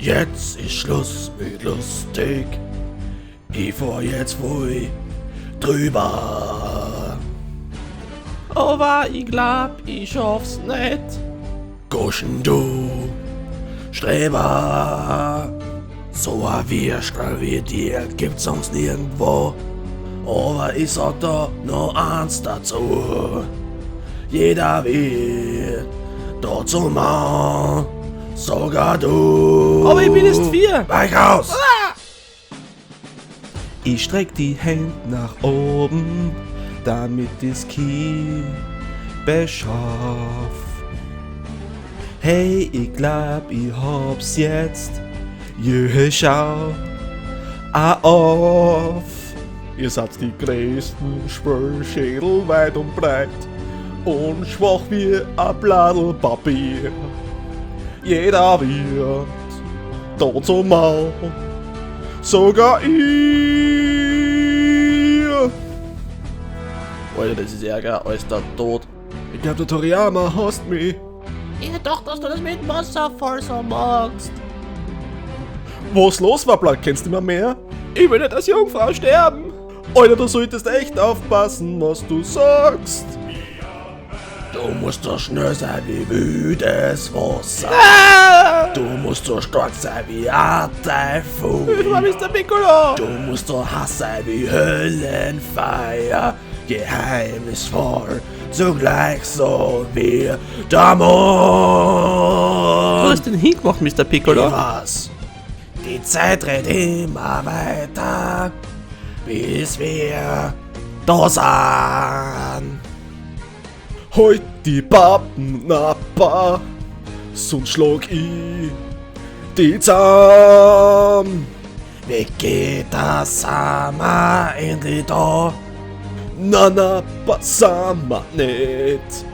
Jetzt ist Schluss mit lustig. Ich fahr jetzt wohl drüber. Aber ich glaub, ich schaff's nicht. Guschen du, Streber. So ein Wirstel wie dir gibt's sonst nirgendwo. Aber ich sag da noch eins dazu. Jeder wird dazu machen, sogar du. Aber ich bin erst 4. Weich aus! Ich streck die Hände nach oben, damit das Knie beschaff. Hey, ich glaub, ich hab's jetzt. Jö, schau auf. Ihr seid die größten Spülschädel weit und breit und schwach wie ein Bladel Papier. Jeder wird dort so mau, sogar ihr. Alter, das ist ärger als der Tod. Ich glaub, der Toriyama hasst mich. Ich dachte, dass du das mit Wasserfall so magst. Was los war, Blatt? Kennst du immer mehr? Ich will nicht als Jungfrau sterben. Alter, du solltest echt aufpassen, was du sagst. Du musst so schnell sein wie wüdes Wasser. Du musst so stark sein wie ein Taifun. Hilfe, Mr. Piccolo. Du musst so heiß sein wie Höllenfeuer. Geheimnisvoll, zugleich so wie der Du Mond. hast den hingemacht, Mr. Piccolo. Was? Die Zeit rennt immer weiter, bis wir da sind. Halt die Pappnapper, sonst schlag ich die zusammen. Wie geht das Sommer endlich da? Na, passen wir nicht.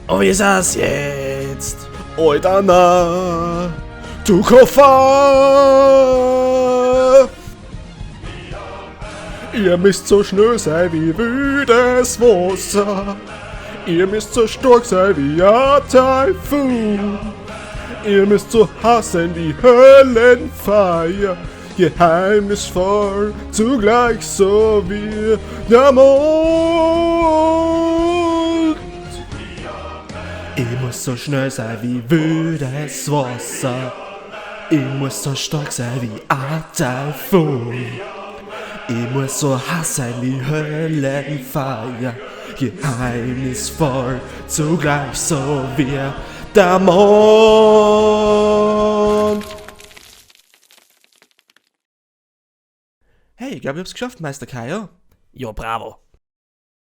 Und wie ist es jetzt? Alter, na, du Koffer. Ihr müsst so schnell sein wie wüdes Wasser. Ihr müsst so stark sein wie ein Taifun. Ihr müsst so heiß sein wie Höllenfeuer. Geheimnisvoll, zugleich so wie der Mond. Ich muss so schnell sein wie wüdes Wasser. Ich muss so stark sein wie ein Taifun. Ich muss so heiß sein wie Höllenfeuer. Geheimnisvoll, zugleich so wie der Mond. Hey, ich glaube, ich hab's geschafft, Meister Kaio. Ja, bravo.